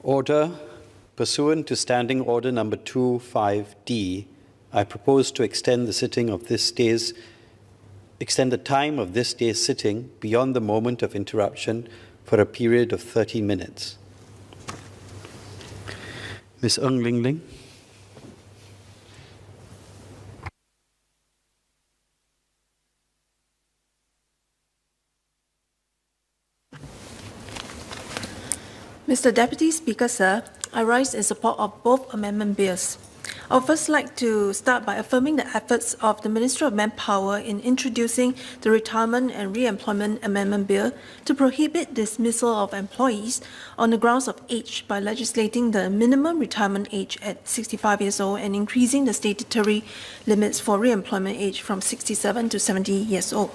Order. Pursuant to Standing Order number 25D, I propose to extend the time of this day's sitting beyond the moment of interruption for a period of 30 minutes. Ms. Ling. Mr. Deputy Speaker, sir, I rise in support of both amendment bills. I would first like to start by affirming the efforts of the Ministry of Manpower in introducing the Retirement and Re-employment Amendment Bill to prohibit dismissal of employees on the grounds of age by legislating the minimum retirement age at 65 years old and increasing the statutory limits for re-employment age from 67 to 70 years old.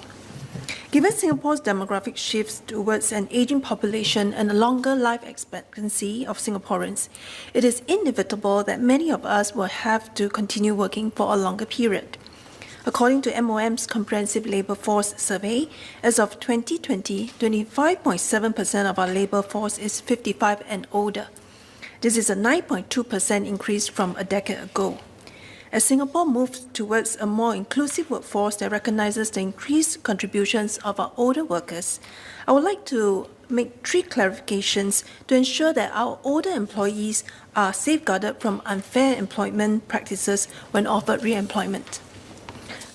Given Singapore's demographic shifts towards an aging population and a longer life expectancy of Singaporeans, it is inevitable that many of us will have to continue working for a longer period. According to MOM's Comprehensive Labour Force Survey, as of 2020, 25.7% of our labour force is 55 and older. This is a 9.2% increase from a decade ago. As Singapore moves towards a more inclusive workforce that recognizes the increased contributions of our older workers, I would like to make 3 clarifications to ensure that our older employees are safeguarded from unfair employment practices when offered re-employment.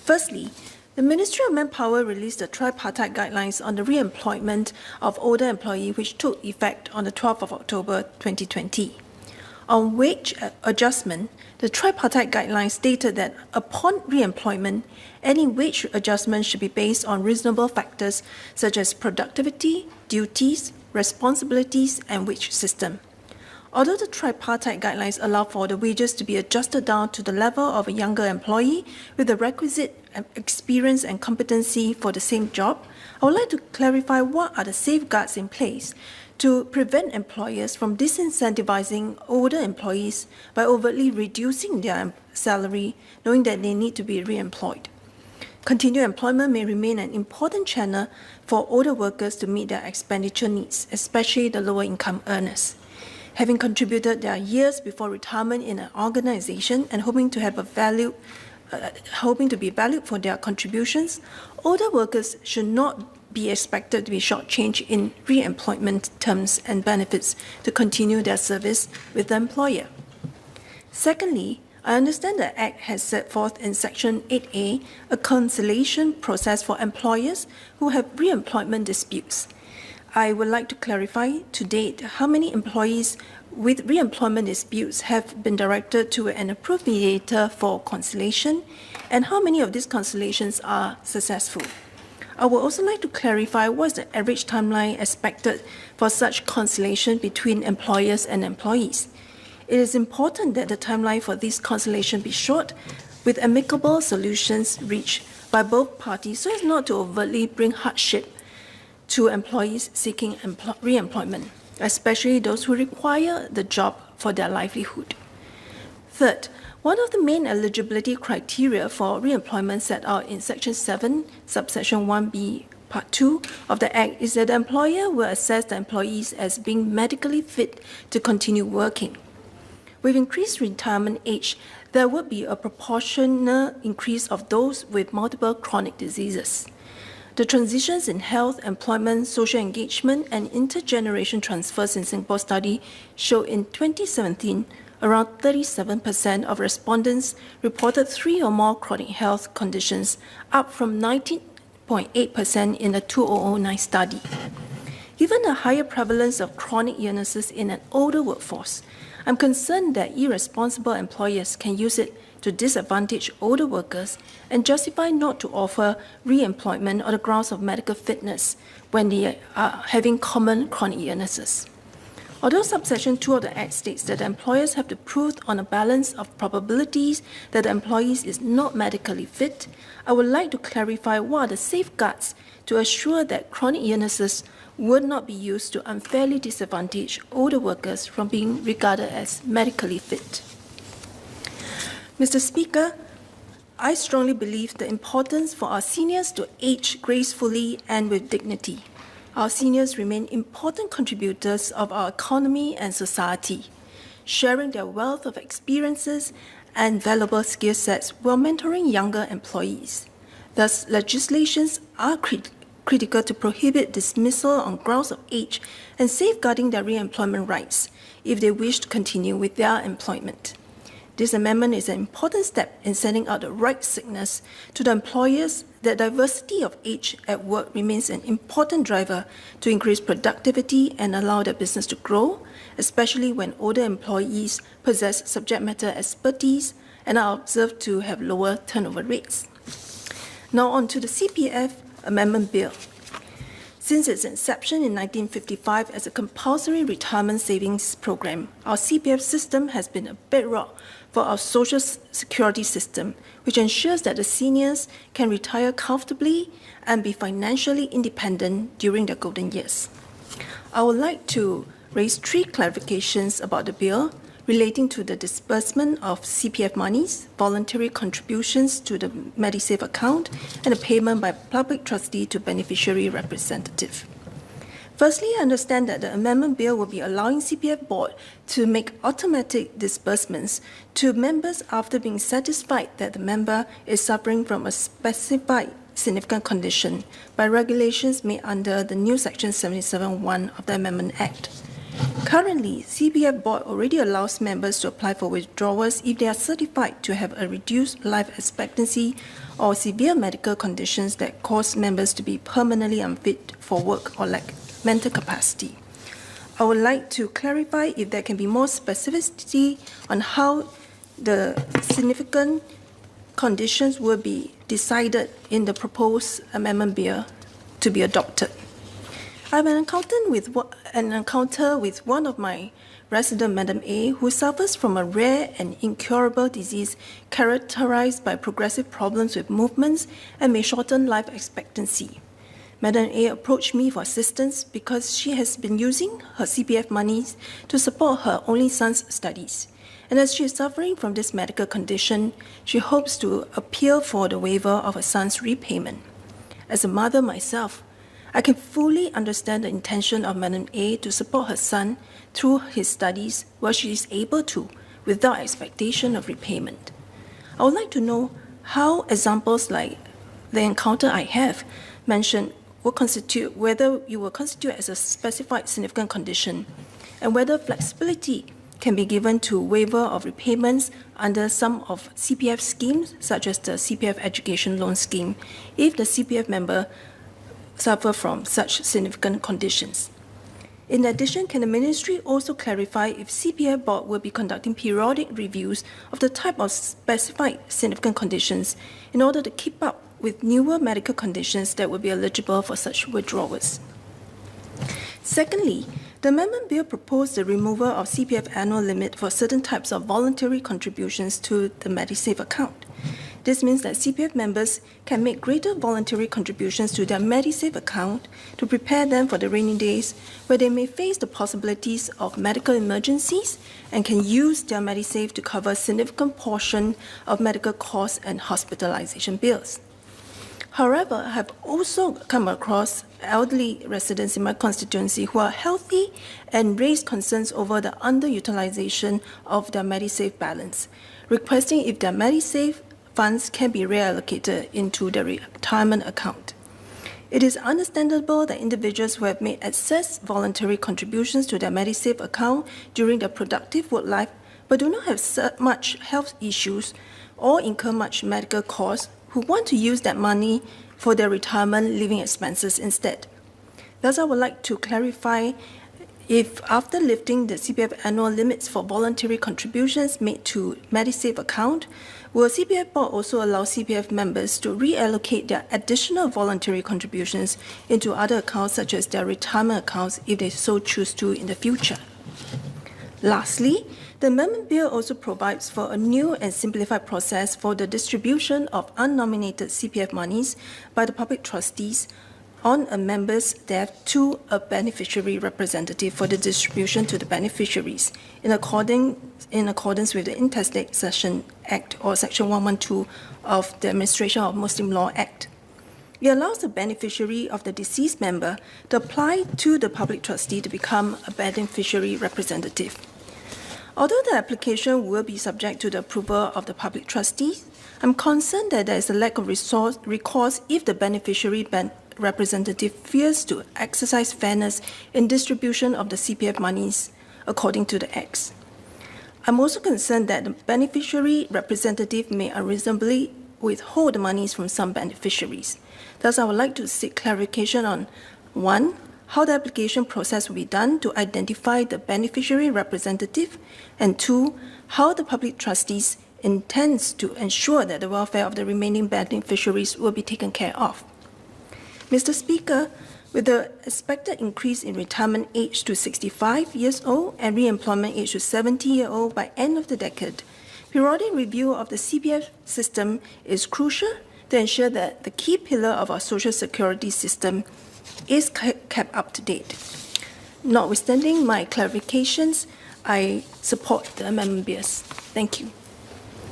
Firstly, the Ministry of Manpower released the tripartite guidelines on the re-employment of older employees, which took effect on the 12th of October 2020. On wage adjustment, the tripartite guidelines stated that upon re-employment, any wage adjustment should be based on reasonable factors such as productivity, duties, responsibilities, and wage system. Although the tripartite guidelines allow for the wages to be adjusted down to the level of a younger employee with the requisite experience and competency for the same job, I would like to clarify what are the safeguards in place to prevent employers from disincentivizing older employees by overtly reducing their salary, knowing that they need to be re-employed. Continued employment may remain an important channel for older workers to meet their expenditure needs, especially the lower income earners. Having contributed their years before retirement in an organization and hoping to be valued for their contributions, older workers should not be expected to be shortchanged in re-employment terms and benefits to continue their service with the employer. Secondly, I understand the Act has set forth in Section 8A a conciliation process for employers who have re-employment disputes. I would like to clarify to date how many employees with re-employment disputes have been directed to an approved mediator for conciliation and how many of these conciliations are successful. I would also like to clarify what is the average timeline expected for such conciliation between employers and employees. It is important that the timeline for this conciliation be short, with amicable solutions reached by both parties so as not to overtly bring hardship to employees seeking re-employment, especially those who require the job for their livelihood. Third, one of the main eligibility criteria for re-employment set out in Section 7, subsection 1b, Part 2 of the Act is that the employer will assess the employees as being medically fit to continue working. With increased retirement age, there would be a proportional increase of those with multiple chronic diseases. The transitions in health, employment, social engagement, and intergeneration transfers in Singapore study show in 2017, around 37% of respondents reported 3 or more chronic health conditions, up from 19.8% in the 2009 study. Given the higher prevalence of chronic illnesses in an older workforce, I'm concerned that irresponsible employers can use it to disadvantage older workers and justify not to offer re-employment on the grounds of medical fitness when they are having common chronic illnesses. Although subsection 2 of the Act states that employers have to prove on a balance of probabilities that the employee is not medically fit, I would like to clarify what are the safeguards to assure that chronic illnesses would not be used to unfairly disadvantage older workers from being regarded as medically fit. Mr. Speaker, I strongly believe the importance for our seniors to age gracefully and with dignity. Our seniors remain important contributors of our economy and society, sharing their wealth of experiences and valuable skill sets while mentoring younger employees. Thus, legislations are critical to prohibit dismissal on grounds of age and safeguarding their re-employment rights if they wish to continue with their employment. This amendment is an important step in sending out the right signals to the employers that diversity of age at work remains an important driver to increase productivity and allow their business to grow, especially when older employees possess subject matter expertise and are observed to have lower turnover rates. Now on to the CPF Amendment Bill. Since its inception in 1955 as a compulsory retirement savings program, our CPF system has been a bedrock for our social security system, which ensures that the seniors can retire comfortably and be financially independent during their golden years. I would like to raise 3 clarifications about the bill relating to the disbursement of CPF monies, voluntary contributions to the MediSave account, and the payment by public trustee to beneficiary representative. Firstly, I understand that the amendment bill will be allowing CPF board to make automatic disbursements to members after being satisfied that the member is suffering from a specified significant condition by regulations made under the new Section 77(1) of the Amendment Act. Currently, CPF board already allows members to apply for withdrawals if they are certified to have a reduced life expectancy or severe medical conditions that cause members to be permanently unfit for work or lack mental capacity. I would like to clarify if there can be more specificity on how the significant conditions will be decided in the proposed amendment bill to be adopted. I have an encounter with one of my resident, Madam A, who suffers from a rare and incurable disease characterized by progressive problems with movements and may shorten life expectancy. Madam A approached me for assistance because she has been using her CPF monies to support her only son's studies. And as she is suffering from this medical condition, she hopes to appeal for the waiver of her son's repayment. As a mother myself, I can fully understand the intention of Madam A to support her son through his studies while she is able to, without expectation of repayment. I would like to know how examples like the encounter I have mentioned will constitute, whether you will constitute as a specified significant condition, and whether flexibility can be given to waiver of repayments under some of CPF schemes, such as the CPF Education Loan Scheme, if the CPF member suffer from such significant conditions. In addition, can the Ministry also clarify if CPF Board will be conducting periodic reviews of the type of specified significant conditions in order to keep up with newer medical conditions that will be eligible for such withdrawals? Secondly, the amendment bill proposed the removal of CPF annual limit for certain types of voluntary contributions to the MediSave account. This means that CPF members can make greater voluntary contributions to their MediSave account to prepare them for the rainy days where they may face the possibilities of medical emergencies and can use their MediSave to cover a significant portion of medical costs and hospitalization bills. However, I have also come across elderly residents in my constituency who are healthy and raise concerns over the underutilization of their MediSave balance, requesting if their MediSave funds can be reallocated into the retirement account. It is understandable that individuals who have made excess voluntary contributions to their MediSave account during their productive work life but do not have much health issues or incur much medical costs who want to use that money for their retirement living expenses instead. Thus, I would like to clarify if after lifting the CPF annual limits for voluntary contributions made to MediSave account, will CPF Board also allow CPF members to reallocate their additional voluntary contributions into other accounts such as their retirement accounts if they so choose to in the future? Lastly, the amendment bill also provides for a new and simplified process for the distribution of unnominated CPF monies by the public trustees on a member's death to a beneficiary representative for the distribution to the beneficiaries in accordance with the Intestate Succession Act or Section 112 of the Administration of Muslim Law Act. It allows the beneficiary of the deceased member to apply to the public trustee to become a beneficiary representative. Although the application will be subject to the approval of the public trustee, I'm concerned that there is a lack of recourse if the beneficiary representative fails to exercise fairness in distribution of the CPF monies according to the Acts. I'm also concerned that the beneficiary representative may unreasonably withhold the monies from some beneficiaries. Thus, I would like to seek clarification on 1. How the application process will be done to identify the beneficiary representative, and 2. How the public trustees intends to ensure that the welfare of the remaining beneficiaries will be taken care of. Mr. Speaker, with the expected increase in retirement age to 65 years old and re-employment age to 70-year-old by end of the decade, periodic review of the CPF system is crucial to ensure that the key pillar of our social security system is kept up to date. Notwithstanding my clarifications, I support the amendment bills. Thank you.